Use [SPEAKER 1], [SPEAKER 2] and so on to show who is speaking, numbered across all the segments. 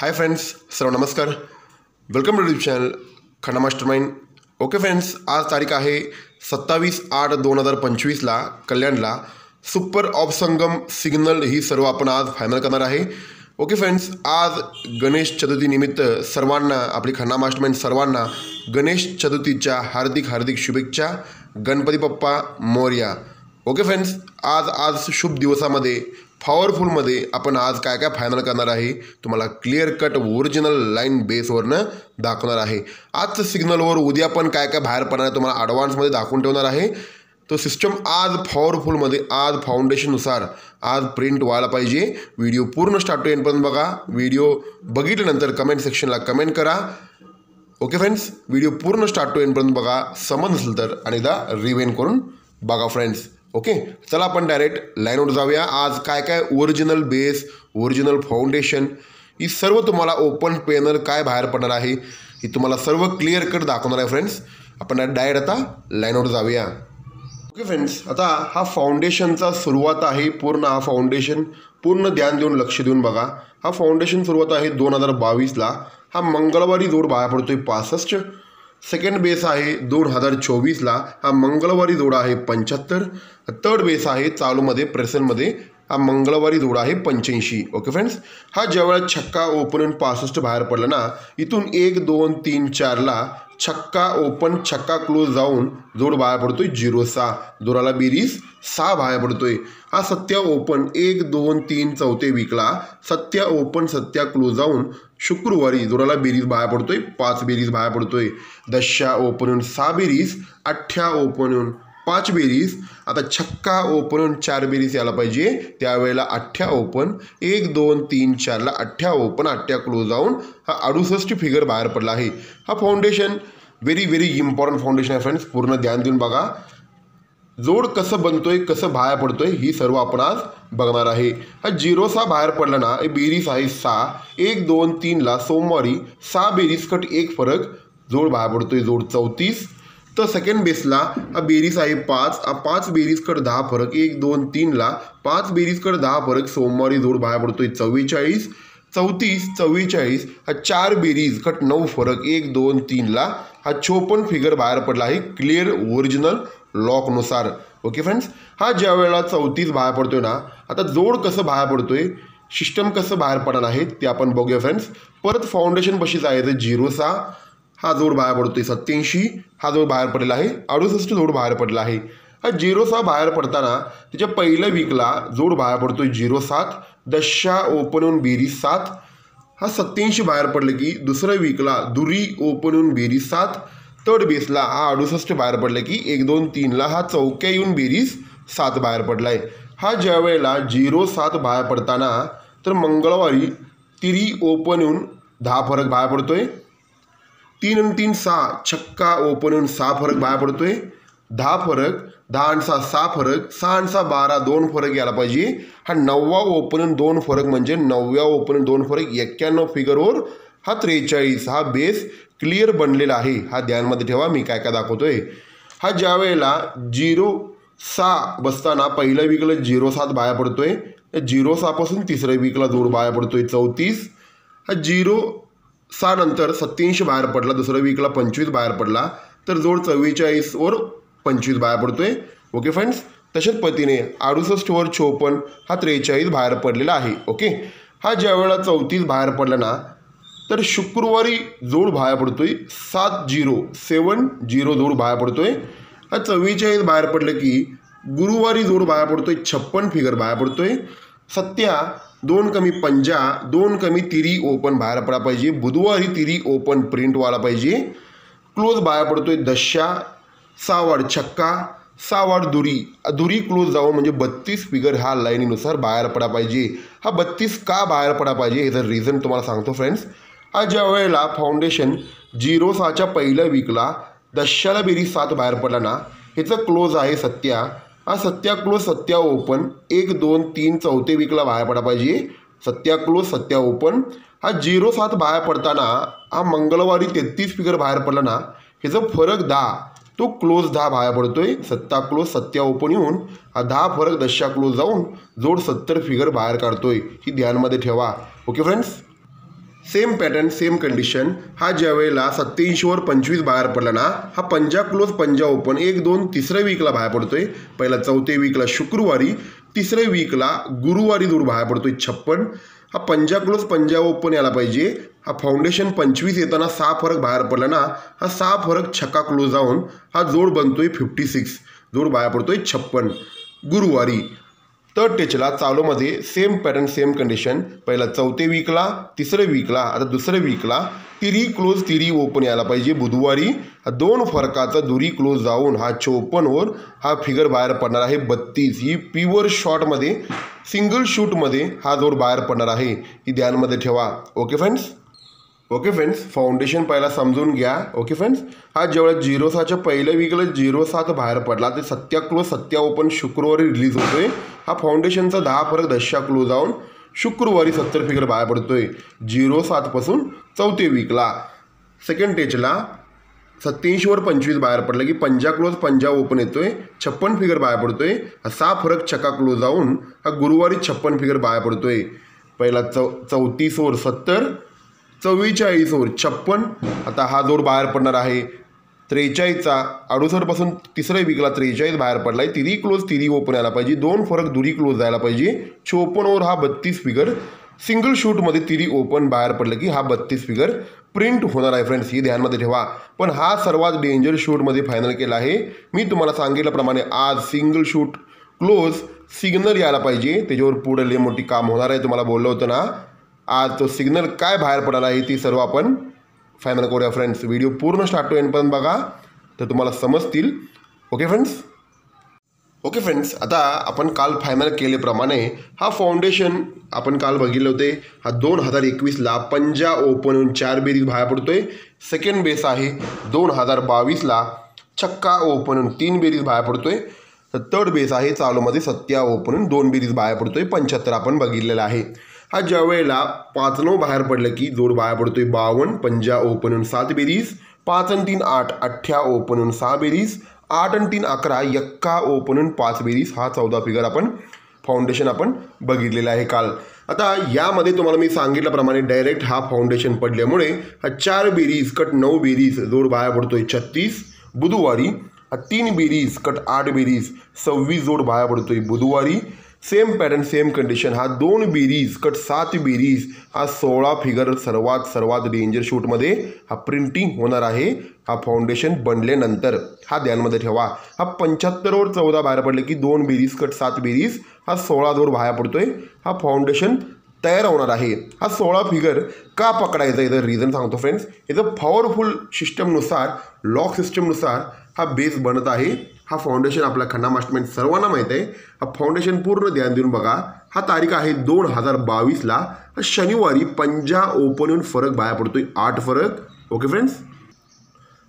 [SPEAKER 1] हाय friends, सर्व नमस्कार. Welcome to YouTube channel Khanna mastermind. Okay friends, आज तारीख आहे 27/8/2025 कल्याणला सुपर ऑफ संगम सिग्नल ही सर्व आपण आज फायनल करणार आहे. ओके फ्रेंड्स, आज गणेश चतुर्थीनिमित्त सर्वांना, आपली खन्ना मास्टरमाइंड सर्वांना गणेश चतुर्थीच्या हार्दिक शुभेच्छा. गणपती बाप्पा मोरया. ओके फ्रेंड्स, आज शुभ दिवसामध्ये पॉवरफुलमध्ये आपण आज काय काय फायनल करणार आहे तुम्हाला क्लिअर कट ओरिजिनल लाईन बेसवरनं दाखवणार आहे. आजचं सिग्नलवर उद्या पण काय काय बाहेर पडणार आहे तुम्हाला ॲडव्हान्समध्ये दाखवून ठेवणार आहे. तो सिस्टम आज पॉवरफुलमध्ये, आज फाउंडेशननुसार आज प्रिंट व्हायला पाहिजे. व्हिडिओ पूर्ण स्टार्ट टू एंडपर्यंत बघा. व्हिडिओ बघितल्यानंतर कमेंट सेक्शनला कमेंट करा. ओके फ्रेंड्स, व्हिडिओ पूर्ण स्टार्ट टू एंडपर्यंत बघा. समज नसेल तर अनेकदा रिवाइंड करून बघा फ्रेंड्स. ओके, चला आपण डायरेक्ट लाईनवर जाऊया. आज काय काय ओरिजिनल बेस, ओरिजिनल फाउंडेशन ही सर्व तुम्हाला ओपन पॅनल काय बाहेर पडणार आहे ही तुम्हाला सर्व क्लिअर कट दाखवणार आहे फ्रेंड्स. आपण डायरेक्ट आता लाईनवर जाऊया. ओके फ्रेंड्स, आता हा फाउंडेशनचा सुरुवात आहे. पूर्ण हा फाउंडेशन पूर्ण ध्यान देऊन लक्ष देऊन बघा. हा फाउंडेशन सुरुवात आहे 2022. हा मंगळवारी जोड बाहेर पडतोय 65. सेकंड बेस आहे 2024. हा मंगळवारी जोडा आहे 75. थर्ड बेस आहे चालूमध्ये प्रेझेंटमध्ये हा मंगळवारी जोडा आहे 85. ओके फ्रेंड्स, हा ज्यावेळेला छक्का ओपन होऊन 65 बाहेर पडला ना, इथून 1 2 3 4ला छक्का ओपन छक्का क्लोज जाऊन जोड बाहेर पडतोय 06. जोडाला बेरीज 6 बाहेर पडतोय. हा सत्या ओपन 1 2 3 चौथे वीकला सत्या ओपन सत्या क्लोज जाऊन शुक्रवारी जोडाला बेरीज बाहेर पडतोय 5 बेरीज बाहेर पडतोय. दशा ओपन होऊन 6 बेरीज, 8 ओपन होऊन 5 बेरीज. आता छक्का ओपन होऊन 4 बेरीज यायला पाहिजे. त्यावेळेला 8 ओपन 1 2 3 4ला 8 ओपन 8 क्लोज जाऊन हा 68 फिगर बाहेर पडला आहे. हा फाउंडेशन व्हेरी इम्पॉर्टंट फाउंडेशन आहे फ्रेंड्स. पूर्ण ध्यान देऊन बघा. जोड कसं बनतोय, कसं बाहेर पडतोय ही सर्व आपण आज बघणार आहे. हा 06 बाहेर पडला ना, बेरीज आहे 6. 1 2 3ला सोमवारी 6 बेरीज कट 1 फरक जोड बाहेर पडतोय जोड 34. तर सेकंड बेसला हा बेरीज आहे 5. 5 बेरीज कट 10 फरक 1 2 3ला 5 बेरीज कट 10 फरक सोमवारी जोड बाहेर पडतोय 44. 34 44 हा 4 बेरीज कट 9 फरक 1 2 3ला हा 56 फिगर बाहेर पडला आहे क्लिअर ओरिजिनल लॉकनुसार. ओके फ्रेंड्स, हा ज्या वेळेला 34 बाहेर पडतोय ना, आता जोड कसं बाहेर पडतोय, सिस्टम कसं बाहेर पडणार आहे ते आपण बघूया फ्रेंड्स. परत फाउंडेशन बशीच आहे तर 06 हा जोड बाहेर पडतोय 87. हा जोड बाहेर पडलेला आहे 68 जोड बाहेर पडला आहे. हा 06 बाहेर पडताना त्याच्या पहिल्या वीकला जोड बाहेर पडतोय 07. दशा ओपन होऊन बेरीज 7. हा 87 बाहेर पडलं की दुसऱ्या वीकला दुरी ओपन होऊन बेरीज 7. थर्ड बेसला हा 68 बाहेर पडलं की 1 2 3ला हा चौक्या येऊन बेरीज 7 बाहेर पडला आहे. हा ज्या वेळेला 07 बाहेर पडताना तर मंगळवारी तिरी ओपन होऊन 10 फरक बाहेर पडतोय. 3 आणि 3 6 छक्का ओपन होऊन 6 फरक बाहेर पडतोय. 10 फरक 10 आणि 6 6 फरक 6 आणि 6 12 2 फरक यायला पाहिजे. हा 9वा ओपन होऊन 2 फरक म्हणजे 9व्या ओपन होऊन 2 फरक 91 फिगरवर हा 43. हा बेस क्लिअर बनलेला आहे. हा ध्यानमध्ये ठेवा. मी काय काय दाखवतोय. हा ज्या वेळेला 06 बसताना पहिल्या वीकला 07 बाहेर पडतोय. 06 पासून तिसऱ्या वीकला जोड बाहेर पडतोय 34. हा 06 नंतर 87 बाहेर पडला. दुसऱ्या वीकला 25 बाहेर पडला तर जोड 44 वर 25 बाहेर पडतोय. ओके फ्रेंड्स, तशाच पद्धतीने 68 वर 56 हा 43 बाहेर पडलेला आहे. ओके, हा ज्या वेळेला 34 बाहेर पडला ना तर शुक्रवारी जोड बाहेर पडतोय 70 जोड बाहेर पडतोय. हा 44 बाहेर पडलं की गुरुवारी जोड बाहेर पडतोय 56 फिगर बाहेर पडतोय. सत्या 2 कमी 50 2 कमी तिरी ओपन बाहेर पडा पाहिजे. बुधवारी तिरी ओपन प्रिंट व्हायला पाहिजे. क्लोज बाहेर पडतोय दशा 6 वाढ छक्का 6 वाढ दुरी क्लोज जाऊन म्हणजे 32 फिगर ह्या लाईनीनुसार बाहेर पडा पाहिजे. हा 32 का बाहेर पडा पाहिजे याचं रिझन तुम्हाला सांगतो फ्रेंड्स. हा ज्या वेळेला फाउंडेशन 06च्या पहिल्या वीकला दशाला बेरीज 7 बाहेर पडला ना, ह्याचं क्लोज आहे सत्या. हा सत्या क्लोज सत्या ओपन 1 2 3 चौथे वीकला बाहेर पडा पाहिजे. Satya close Satya open. हा 07 बाहेर पडताना हा मंगळवारी 33 फिगर बाहेर पडला ना, ह्याचं फरक 10 तो क्लोज 10 बाहेर पडतोय. सत्ता क्लोज सत्या ओपन येऊन हा 10 फरक दशा क्लोज जाऊन जोड 70 फिगर बाहेर काढतोय. ही ध्यानमध्ये ठेवा. Okay friends. Same pattern same condition हा ज्या वेळेला 87वर 25 बाहेर पडला ना, हा पंजा क्लोज पंजा ओपन 1 2 तिसऱ्या वीकला बाहेर पडतोय. पहिला चौथ्या वीकला शुक्रवारी, तिसऱ्या वीकला गुरुवारी दूर बाहेर पडतोय 56. हा पंजा क्लोज पंजा ओपन यायला पाहिजे. हा फाउंडेशन 25 येताना 6 फरक बाहेर पडला ना, हा 6 फरक छक्का क्लोज जाऊन हा जोड बनतोय 56, जोड बाहेर पडतोय 56 गुरुवारी. थर्ड टेचला चालूमध्ये सेम पॅटर्न सेम कंडिशन, पहिला चौथ्या वीकला, तिसऱ्या वीकला, आता दुसऱ्या वीकला तिरी क्लोज तिरी ओपन यायला पाहिजे बुधवारी. हा 2 फरकाचा दुरी क्लोज जाऊन हा 54वर हा फिगर बाहेर पडणार आहे 32. ही प्युअर शॉटमध्ये सिंगल शूटमध्ये हा जोर बाहेर पडणार आहे, ही ध्यानमध्ये ठेवा. ओके फ्रेंड्स, फाउंडेशन पहिला समजून घ्या. ओके फ्रेंड्स, हा जेवढा 06च्या पहिल्या वीकला 07 बाहेर पडला ते 7 क्लोज 7 ओपन शुक्रवारी रिलीज होतोय. हा फाउंडेशनचा 10 फरक 10 क्लोज जाऊन शुक्रवारी 70 फिगर बाहेर पडतोय 07 पासून चौथ्या वीकला. सेकंड टेचला 87वर 25 बाहेर पडला की पंजा क्लोज पंजा ओपन येतोय 56 फिगर बाहेर पडतोय. हा 6 फरक छक्का क्लोज जाऊन हा गुरुवारी 56 फिगर बाहेर पडतोय. पहिला 34वर 70, 44वर 56. आता हा जोर बाहेर पडणार आहे 43चा 68 पासून तिसऱ्या वीकला 43 बाहेर पडलाय. तिरी क्लोज तिरी ओपन यायला पाहिजे, 2 फरक दुरी क्लोज जायला पाहिजे. 54वर हा 32 फिगर सिंगल शूटमध्ये तिरी ओपन बाहेर पडलं की हा 32 फिगर प्रिंट होणार आहे. फ्रेंड्स, ही ध्यानमध्ये ठेवा. पण हा सर्वात डेंजर शूटमध्ये फायनल केला आहे. मी तुम्हाला सांगितल्याप्रमाणे आज सिंगल शूट क्लोज सिग्नल यायला पाहिजे, त्याच्यावर पुढे लय मोठी काम होणार आहे. तुम्हाला बोललो होतं ना, आज तो सिग्नल काय बाहेर पडायला आहे ती सर्व आपण फायनल करूया. फ्रेंड्स, व्हिडिओ पूर्ण स्टार्ट टू एंड पर्यंत बघा तर तुम्हाला समजतील. ओके फ्रेंड्स, आता आपण काल फायनल केल्याप्रमाणे हा फाउंडेशन आपण काल बघितले होते. हा 2021ला पंजा ओपन होऊन 4 बेरीज बाहेर पडतोय. सेकंड बेस आहे 2022ला छक्का ओपन होऊन 3 बेरीज बाहेर पडतोय. तर थर्ड बेस आहे चालूमध्ये 7 ओपन होऊन 2 बेरीज बाहेर पडतोय 75 आपण बघितलेला आहे. हा ज्या वेळेला 5-9 बाहेर पडलं की जोड बाहेर पडतोय 52, पंजा ओपन होऊन 7 बेरीज, 5 आणि 3 8, 18 ओपन होऊन 6 बेरीज, 8 आणि 3 11, 1 ओपन होऊन 5 बेरीज. हा 14 फिगर आपण फाउंडेशन आपण बघितलेला आहे काल. आता यामध्ये तुम्हाला मी सांगितल्याप्रमाणे डायरेक्ट हा फाउंडेशन पडल्यामुळे हा 4 बेरीज कट 9 बेरीज जोड बाहेर पडतोय 36 बुधवारी. हा 3 बेरीज कट 8 बेरीज 26 जोड बाहेर पडतोय बुधवारी. सेम पॅटर्न सेम कंडिशन हा 2 बेरीज कट 7 बेरीज हा 16 फिगर सर्वात डेंजर शूटमध्ये हा प्रिंटिंग होणार आहे हा फाउंडेशन बनल्यानंतर. हा ध्यानमध्ये ठेवा. हा 75वर 14 बाहेर पडले की 2 बेरीज कट 7 बेरीज हा 16 जोड बाहेर पडतोय. हा फाउंडेशन तयार होणार आहे. हा 16 फिगर का पकडायचा याचं रिझन सांगतो फ्रेंड्स. याचं पॉवरफुल सिस्टमनुसार लॉक सिस्टमनुसार हा बेस बनत आहे. हा फाउंडेशन आपला खन्ना मास्टरमाइंड सर्वांना माहीत आहे. हा फाउंडेशन पूर्ण ध्यान देऊन बघा. हा तारीख आहे 2022ला शनिवारी पंजा ओपन होऊन फरक बाहेर पडतोय 8 फरक. ओके फ्रेंड्स,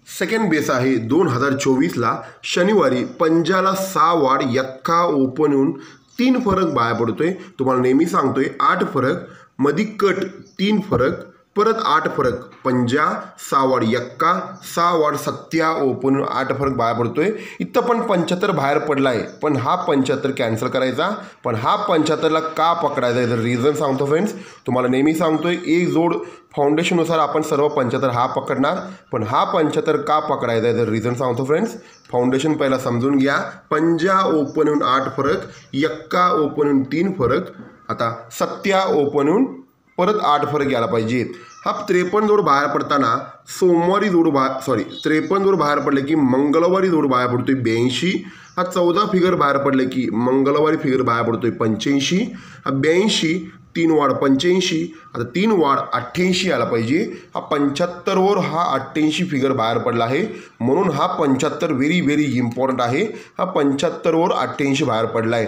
[SPEAKER 1] सेकंड बेस आहे 2024ला शनिवारी पंजाला 6 वाढ 1 ओपन होऊन 3 फरक बाहेर पडतोय. तुम्हाला नेहमी सांगतोय 8 फरक मधी कट 3 फरक परत 8 फरक पंजा 6 वाढ 1 6 वाढ 7 ओपन 8 फरक बाहेर पडतोय. इथं पण 75 बाहेर पडला आहे, पण हा 75 कॅन्सल करायचा. पण हा 75ला का पकडायचा याचं रिझन सांगतो फ्रेंड्स. तुम्हाला नेहमी सांगतोय एक जोड फाउंडेशननुसार आपण सर्व 75 हा पकडणार, पण हा 75 का पकडायचा याचं रिझन सांगतो फ्रेंड्स. फाउंडेशन पहिला समजून घ्या. पंजा ओपन होऊन 8 फरक, 1 ओपन होऊन 3 फरक, आता 7 ओपन होऊन परत 8 फरक यायला पाहिजे. हा 53 जोड बाहेर पडताना सोमवारी जोड 53 जोड बाहेर पडले की मंगळवारी जोड बाहेर पडतोय 82. हा 14 फिगर बाहेर पडले की मंगळवारी फिगर बाहेर पडतोय 85. हा 82 3 वाढ 85, आता 3 वाढ 88 यायला पाहिजे. हा 75वर हा 88 फिगर बाहेर पडला आहे, म्हणून हा 75 व्हेरी इम्पॉर्टंट आहे. हा 75वर 88 बाहेर पडला आहे.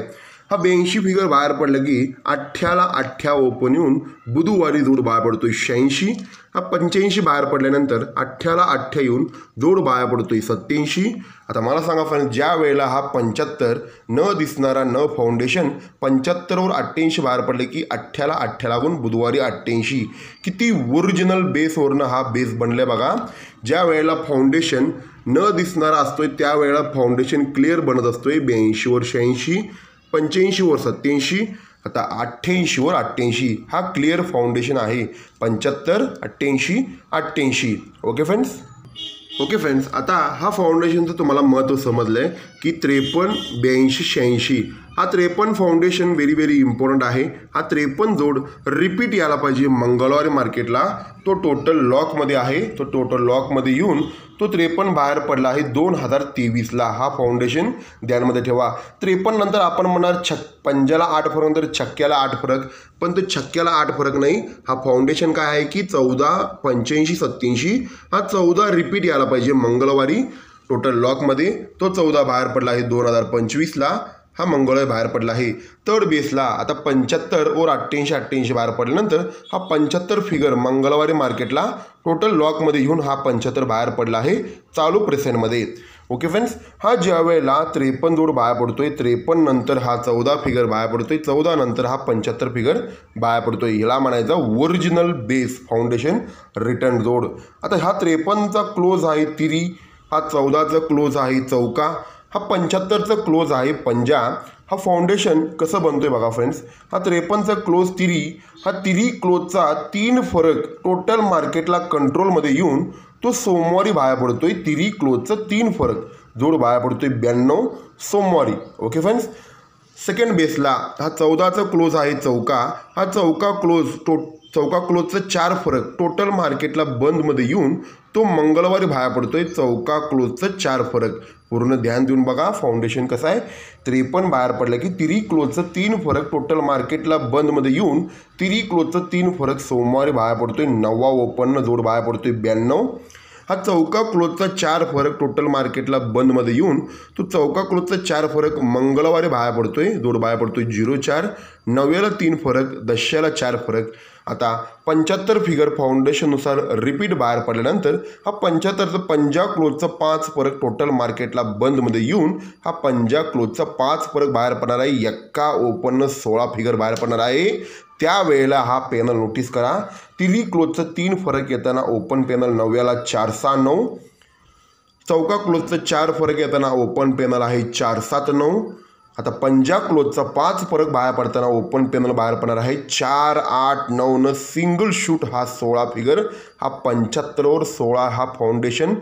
[SPEAKER 1] हा 82 फिगर बाहेर पडलं की 8ला 8 ओपन येऊन बुधवारी जोड बाहेर पडतोय 86. हा 85 बाहेर पडल्यानंतर 8ला 8 येऊन जोड बाहेर पडतोय 87. आता मला सांगा फ्रेंड्स, ज्या वेळेला हा 75 न दिसणारा न फाउंडेशन 75वर 88 बाहेर पडले की 8ला 8 लागून बुधवारी 88. किती ओरिजिनल बेसवरनं हा बेस बनले बघा. ज्या वेळेला फाउंडेशन न दिसणारा असतोय त्यावेळेला फाउंडेशन क्लिअर बनत असतोय 82वर 86, 85वर 87, आता 88 वर 88 हा क्लिअर फाउंडेशन आहे. 75, 88, 88. ओके फ्रेंड्स, आता हा फाउंडेशनचं तुम्हाला महत्त्व समजलं आहे की 53, 82, 86 हा 53 फाउंडेशन व्हेरी इम्पॉर्टंट आहे. हा 53 जोड रिपीट यायला पाहिजे मंगळवारी मार्केटला. तो टोटल लॉकमध्ये आहे. तो टोटल लॉकमध्ये येऊन तो 53 बाहेर पडला आहे 2023ला. हा फाउंडेशन ध्यानमध्ये ठेवा. 53 नंतर आपण म्हणणार पंजाला 8 फरक नंतर छक्क्याला 8 फरक, पण तो छक्क्याला 8 फरक नाही. हा फाउंडेशन काय आहे की 14, 85, 87 हा 14 रिपीट यायला पाहिजे मंगळवारी टोटल लॉकमध्ये. तो 14 बाहेर पडला आहे 2025ला. हा मंगळवारी बाहेर पडला आहे. थर्ड बेसला आता 75 और 88, 88 बाहेर पडल्यानंतर हा 75 फिगर मंगळवारी मार्केटला टोटल लॉकमध्ये येऊन हा 75 बाहेर पडला आहे चालू प्रेसेंटमध्ये. ओके फ्रेंड्स, हा ज्या वेळेला 53 जोड बाहेर पडतोय, 53 नंतर हा 14 फिगर बाहेर पडतोय, 14 नंतर हा 75 फिगर बाहेर पडतोय. ह्याला म्हणायचा ओरिजिनल बेस फाउंडेशन रिटर्न जोड. आता हा 53चा क्लोज आहे तिरी, हा 14चा क्लोज आहे चौका, हा 75चा क्लोज आहे पंजा. हा फाउंडेशन कसं बनतोय बघा फ्रेंड्स. हा 53चा क्लोज तिरी, हा तिरी क्लोजचा 3 फरक टोटल मार्केटला कंट्रोलमध्ये येऊन तो सोमवारी बाहेर पडतोय. तिरी क्लोजचा 3 फरक जोड बाहेर पडतोय 92 सोमवारी. ओके फ्रेंड्स, सेकंड बेसला हा 14चा क्लोज आहे चौका, हा चौका क्लोजचा 4 फरक टोटल मार्केटला बंदमध्ये येऊन तो मंगळवारी बाहेर पडतोय. चौका क्लोजचा 4 फरक. पूर्ण ध्यान देऊन बघा फाउंडेशन कसं आहे. 53 बाहेर पडलं की तिरी क्लोजचा 3 फरक टोटल मार्केटला बंदमध्ये येऊन तिरी क्लोजचा 3 फरक सोमवारी बाहेर पडतोय. 9वा ओपननं जोड बाहेर पडतोय 92. हा चौका क्लोजचा 4 फरक टोटल मार्केटला बंदमध्ये येऊन तो चौका क्लोजचा 4 फरक मंगळवारी बाहेर पडतोय. जोड बाहेर पडतोय 04. 9व्याला 3 फरक, 10ला 4 फरक. आता 75 फिगर फाउंडेशननुसार रिपीट बाहेर पडल्यानंतर हा 75चा पंजा क्लोजचा 5 फरक टोटल मार्केटला बंदमध्ये येऊन हा पंजा क्लोजचा 5 फरक बाहेर पडणार आहे. एका ओपननं 16 फिगर बाहेर पडणार आहे. त्यावेळेला हा पॅनल नोटीस करा. तिरी क्लोजचा 3 फरक येताना ओपन पॅनल 9व्याला 469, चौका क्लोजचा 4 फरक येताना ओपन पॅनल आहे 479. आता पंजा क्लोजचा 5 फरक बाहेर पडताना ओपन पॅनल बाहेर पडणार आहे 489 सिंगल शूट. हा 16 फिगर हा 75 वर 16 हा फाउंडेशन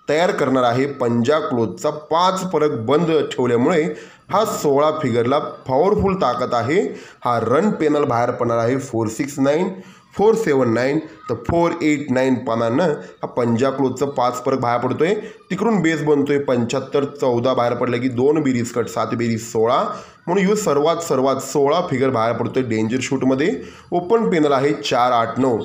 [SPEAKER 1] तयार करणार आहे. पंजा क्लोजचा 5 फरक बंद ठेवल्यामुळे हा 16 फिगरला पॉवरफुल ताकद आहे. हा रन पॅनल बाहेर पडणार आहे 469, 479 तर 489 पानानं हा पंजा क्लोजचा 5 फरक बाहेर पडतोय. तिकडून बेस बनतोय 75, 14 बाहेर पडलं की 2 बेरीज कट 7 बेरीज 16 म्हणून यो सर्वात 16 फिगर बाहेर पडतोय डेंजर शूटमध्ये. ओपन पॅनल आहे 489.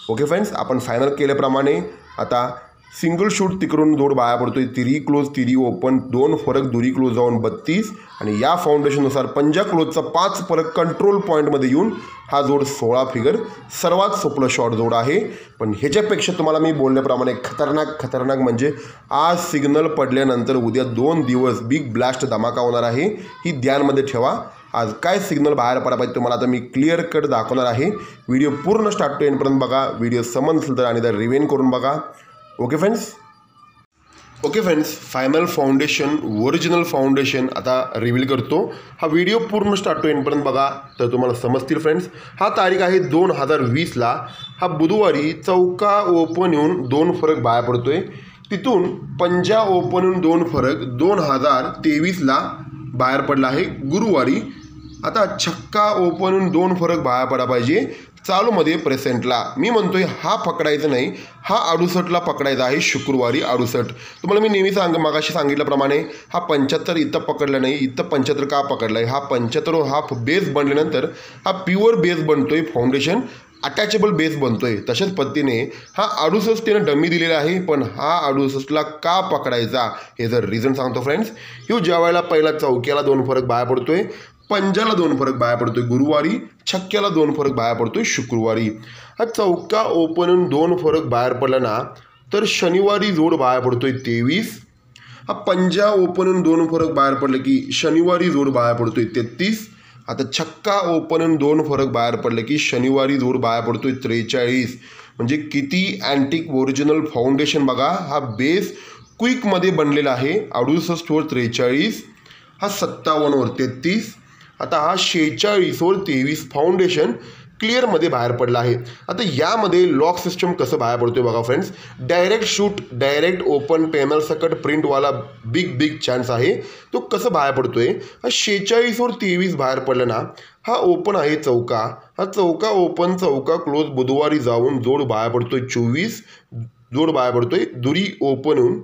[SPEAKER 1] ओके फ्रेंड्स, आपण फायनल केल्याप्रमाणे आता सिंगल शूट तिकडून जोड बाहेर पडतोय. तिरी क्लोज तिरी ओपन 2 फरक दुरी क्लोज जाऊन 32 आणि या फाउंडेशननुसार पंजा क्लोजचा 5 फरक कंट्रोल पॉईंटमध्ये येऊन हा जोड 16 फिगर सर्वात सोपलं शॉर्ट जोड आहे. पण ह्याच्यापेक्षा तुम्हाला मी बोलल्याप्रमाणे खतरनाक म्हणजे आज सिग्नल पडल्यानंतर उद्या 2 दिवस बिग ब्लास्ट धमाका होणार आहे. ही ध्यानमध्ये ठेवा. आज काय सिग्नल बाहेर पडा पाहिजे तुम्हाला आता मी क्लिअर कट दाखवणार आहे. व्हिडिओ पूर्ण स्टार्ट टू एंडपर्यंत बघा. व्हिडिओ समजलं तर आणि तर रिव्हेन करून बघा. Okay friends, final foundation original foundation आता रिव्हील करतो. हा व्हिडिओ पूर्ण स्टार्ट टू एंडपर्यंत बघा तर तुम्हाला समजतील फ्रेंड्स. हा तारीख आहे 2020ला. हा बुधवारी चौका ओपन येऊन 2 फरक बाहेर पडतोय. तिथून पंजा ओपन येऊन 2 फरक 2023ला बाहेर पडला आहे गुरुवारी. आता छक्का ओपन येऊन 2 फरक बाहेर पडा पाहिजे चालूमध्ये प्रेसेंटला. मी म्हणतोय हा पकडायचा नाही, हा 68ला पकडायचा आहे शुक्रवारी 68. तुम्हाला मी नेहमी मागाशी सांगितल्याप्रमाणे हा 75 इथं पकडला नाही, इथं 75 का पकडला आहे. हा 75 हा बेस बनल्यानंतर हा प्युअर बेस बनतोय, फाउंडेशन अटॅचेबल बेस बनतोय. तशाच पद्धतीने हा 68 त्यानं डमी दिलेला आहे. पण हा 68ला का पकडायचा हे जर रिझन सांगतो फ्रेंड्स. ह्यो ज्या वेळेला पहिला चौक्याला 2 फरक बाहेर पडतोय, पंजाला 2 फरक बाहेर पडतोय गुरुवारी, छक्क्याला 2 फरक बाहेर पडतोय शुक्रवारी. हा चौका ओपन 2 फरक बाहेर पडला ना तर शनिवारी जोड बाहेर पडतोय 23. हा पंजा ओपन 2 फरक बाहेर पडले की शनिवारी जोड बाहेर पडतोय 33. आता छक्का ओपन 2 फरक बाहेर पडले की शनिवारी जोड बाहेर पडतोय 43. म्हणजे किती अँटिक ओरिजिनल फाउंडेशन बघा. हा बेस क्विकमध्ये बनलेला आहे. 68 वर 43, हा 57 वर 33, आता हा 46 वर 23 फाउंडेशन क्लिअरमध्ये बाहेर पडला आहे. आता यामध्ये लॉक सिस्टम कसं बाहेर पडतोय बघा friends. Direct shoot, direct open, panel सकट प्रिंटवाला बिग चान्स आहे. तो कसं बाहेर पडतोय. हा 46 वर 23 बाहेर पडलं ना, हा ओपन आहे चौका, हा चौका ओपन, चौका क्लोज, बुधवारी जाऊन जोड बाहेर पडतोय 24, जोड बाहेर पडतोय दुरी ओपन होऊन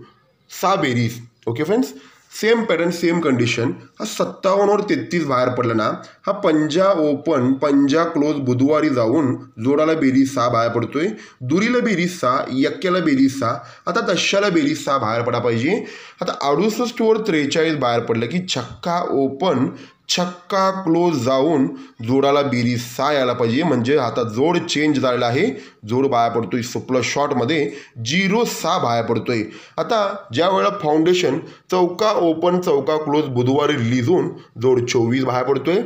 [SPEAKER 1] 6 बेरीज. Okay friends, same pattern same condition. हा 57 वर 33 बाहेर पडला ना, हा पंजा ओपन, पंजा क्लोज, बुधवारी जाऊन जोडाला बेरीज 6 बाहेर पडतोय, दुरीला बेरीज 6, यक्क्याला बेरीज 6. आता दशाला बेरीज 6 बाहेर पडा पाहिजे. आता 68 वर 43 बाहेर पडलं की छक्का ओपन, छक्का क्लोज जाऊन जोडाला बेरीज 6 यायला पाहिजे. म्हणजे आता जोड चेंज झालेला आहे. जोड बाहेर पडतोय सुपला शॉटमध्ये 0-6 बाहेर पडतोय. आता ज्या वेळेला फाउंडेशन चौका ओपन, चौका क्लोज, बुधवारी रिलीज होऊन जोड 24 बाहेर पडतोय.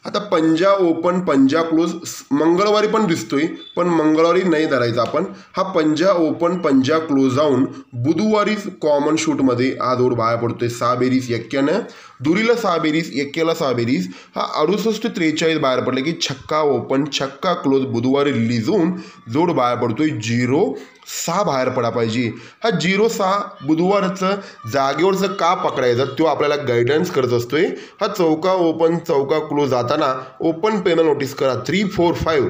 [SPEAKER 1] आता पंजा ओपन, पंजा क्लोज मंगळवारी पण दिसतोय, पण मंगळवारी नाही धरायचा आपण. हा पंजा ओपन, पंजा क्लोज जाऊन बुधवारी कॉमन शूटमध्ये हा जोड बाहेर पडतोय 6 बेरीज यक्क्यानं, दुरीला 6 बेरीज, यक्क्याला 6 बेरीज. हा 68-43 बाहेर पडलं की छक्का ओपन, छक्का क्लोज, बुधवारी रिलीज होऊन जोड बाहेर पडतोय 0-6 बाहेर पडा पाहिजे. हा 0-6 बुधवारचं जागेवरचं का पकडायचं तो आपल्याला गायडन्स करत असतोय. हा चौका ओपन, चौका क्लोज जाताना ओपन पॅनल नोटीस करा 3-4-5.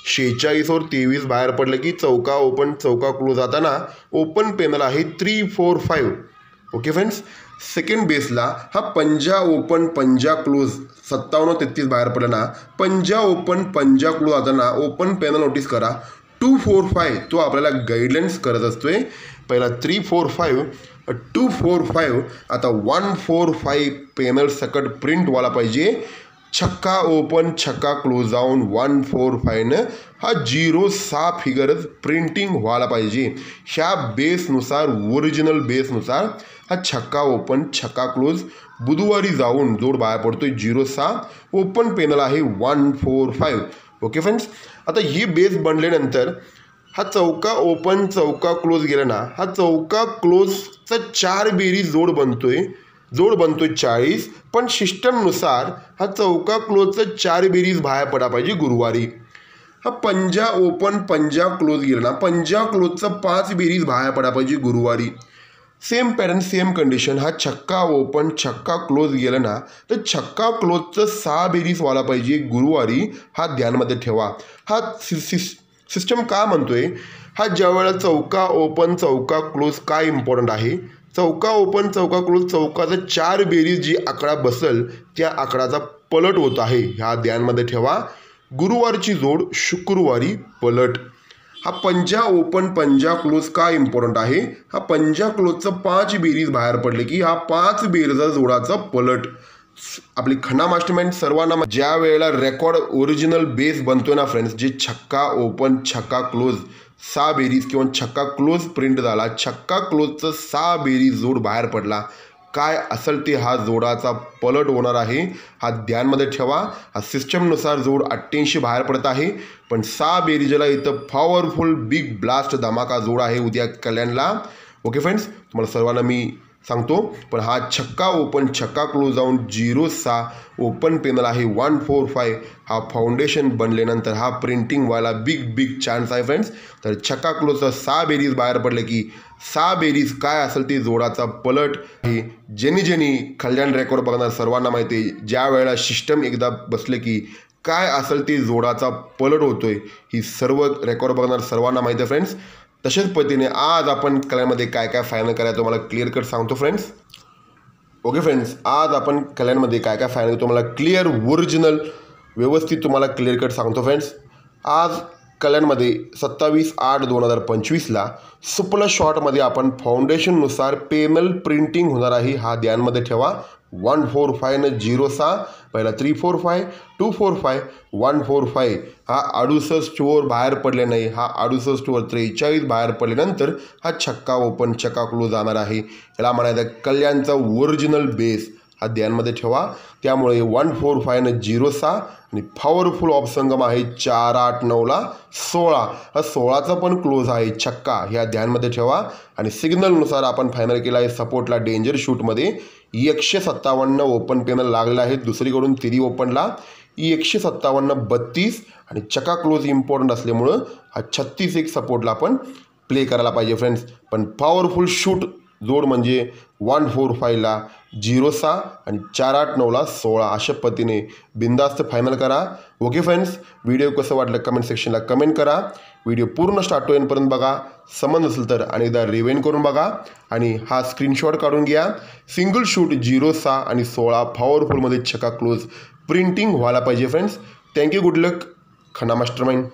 [SPEAKER 1] 46 वर 23 बाहेर पडलं की चौका ओपन, चौका क्लोज जाताना ओपन पॅनल आहे 3-4-5. ओके फ्रेंड्स, सेकंड बेसला हा पंजा ओपन, पंजा क्लोज 57-33 बाहेर पडला ना, पंजा ओपन, पंजा क्लोज जाताना ओपन पॅनल नोटीस करा 2-4-5. तो आपल्याला गाईडलाईन्स करत असतोय. पहिला 3-4-5, 2-4-5. आता 1-4-5 पॅनल सकट प्रिंटवाला पाहिजे. छक्का ओपन, छक्का क्लोज जाऊन 1-4-5 हा 0-6 फिगरच प्रिंटिंग व्हायला पाहिजे. ह्या बेसनुसार, ओरिजिनल बेसनुसार हा छक्का ओपन, छक्का क्लोज, बुधवारी जाऊन जोड बाहेर पडतोय 0-6, ओपन पॅनल आहे 1-4-5. ओके फ्रेंड्स, आता ही बेस बनल्यानंतर हा चौका ओपन, चौका क्लोज गेला ना, हा चौका क्लोजचा 4 बेरीज जोड बनतोय 40. पण सिस्टमनुसार हा चौका क्लोजचा 4 बेरीज बाहेर पडा पाहिजे गुरुवारी. हा पंजा ओपन, पंजा क्लोज गेला ना, पंजा क्लोजचा 5 बेरीज बाहेर पडा पाहिजे गुरुवारी. Same pattern same condition. हा छक्का ओपन, छक्का क्लोज गेला ना, तर छक्का क्लोजचं 6 बेरीज व्हायला पाहिजे गुरुवारी. हा ध्यानमध्ये ठेवा. हा सिस्टम का म्हणतोय. हा ज्या वेळेला चौका ओपन, चौका क्लोज काय इम्पॉर्टंट आहे. चौका ओपन, चौका क्लोज, चौकाचा 4 बेरीज जी आकडा बसल त्या आकडाचा पलट होत आहे. ह्या ध्यानमध्ये ठेवा. गुरुवारची जोड शुक्रवारी पलट. हा पंजा ओपन, पंजा क्लोज का इम्पॉर्टंट आहे. हा पंजा क्लोजचं 5 बेरीज बाहेर पडले की हा 5 बेरीजा जोडाचा पलट. आपली खन्ना मास्टरमाइंड सर्वांना ज्या वेळेला रेकॉर्ड ओरिजिनल बेस बनतोय ना फ्रेंड्स, जे छक्का ओपन, छक्का क्लोज 6 बेरीज किंवा छक्का क्लोज प्रिंट झाला, छक्का क्लोजचं 6 बेरीज जोड बाहेर पडला, काय असेल ते हा जोडाचा पलट होणार आहे. हा ध्यानमध्ये ठेवा. हा सिस्टमनुसार जोड 88 बाहेर पडत आहे, पण 6 बेरीजला इथं पॉवरफुल बिग ब्लास्ट धमाका जोड आहे उद्या कल्याणला. ओके फ्रेंड्स, तुम्हाला सर्वांना मी सांगतो. पण हा छक्का ओपन, छक्का क्लोज जाऊन 0-6, ओपन पॅनल आहे 1-4-5. हा फाउंडेशन बनल्यानंतर हा प्रिंटिंग व्हायला बिग चान्स आहे फ्रेंड्स. तर छक्का क्लोजचा 6 बेरीज बाहेर पडले की 6 बेरीज काय असेल ते जोडाचा पलट हे ज्यांनी कल्याण रेकॉर्ड बघणार सर्वांना माहिती आहे. ज्या वेळेला सिस्टम एकदा बसले की काय असेल ते जोडाचा पलट होतोय, ही सर्व रेकॉर्ड बघणार सर्वांना माहिती आहे फ्रेंड्स. तशाच पद्धतीने आज आपण कल्याणमध्ये काय काय फायनल करायचं तुम्हाला क्लिअर कट सांगतो फ्रेंड्स. ओके फ्रेंड्स, आज आपण कल्याणमध्ये काय काय फायनल तुम्हाला क्लिअर ओरिजिनल व्यवस्थित तुम्हाला क्लिअर कट सांगतो फ्रेंड्स. आज कल्याणमध्ये 27/8/2025ला सुपला शॉटमध्ये आपण फाउंडेशननुसार पेनल प्रिंटिंग होणार आहे. हा ध्यानमध्ये ठेवा. 1-4-5 0-6, पहिला 3-4-5, 2-4-5, 1-4-5. हा 68 वर बाहेर पडले नाही. हा 68 वर 43 बाहेर पडल्यानंतर हा छक्का ओपन, छक्का क्लोज जाणार आहे. याला म्हणायचं कल्याणचा ओरिजिनल बेस. हा ध्यानमध्ये ठेवा. त्यामुळे 145 0-6 आणि पॉवरफुल ऑफसंगम आहे 4-8-9ला 16. हा 16चा पण क्लोज आहे छक्का, ह्या ध्यानमध्ये ठेवा. आणि सिग्नलनुसार आपण फायनल केला आहे सपोर्टला डेंजर शूटमध्ये 157 ओपन पेनल लागला आहे. दुसरीकडून तिरी ओपनला 157 32 आणि चक्का क्लोज इम्पॉर्टंट असल्यामुळं हा 36 एक सपोर्टला आपण प्ले करायला पाहिजे फ्रेंड्स. पण पॉवरफुल शूट जोड म्हणजे 145ला 0-6 आणि 4-8-9ला 16 अशा पद्धतीने बिंदास्त फायनल करा. ओके फ्रेंड्स, व्हिडिओ कसं वाटलं कमेंट सेक्शनला कमेंट करा. व्हिडिओ पूर्ण स्टार्ट होईपर्यंत बघा. समज नसेल तर अनेकदा रिवाइंड करून बघा आणि हा स्क्रीनशॉट काढून घ्या. सिंगल शूट 0-6 आणि 16 पॉवरफुलमध्ये छक्का क्लोज प्रिंटिंग व्हायला पाहिजे फ्रेंड्स. थँक्यू, गुड लक, खन्ना मास्टरमाइंड.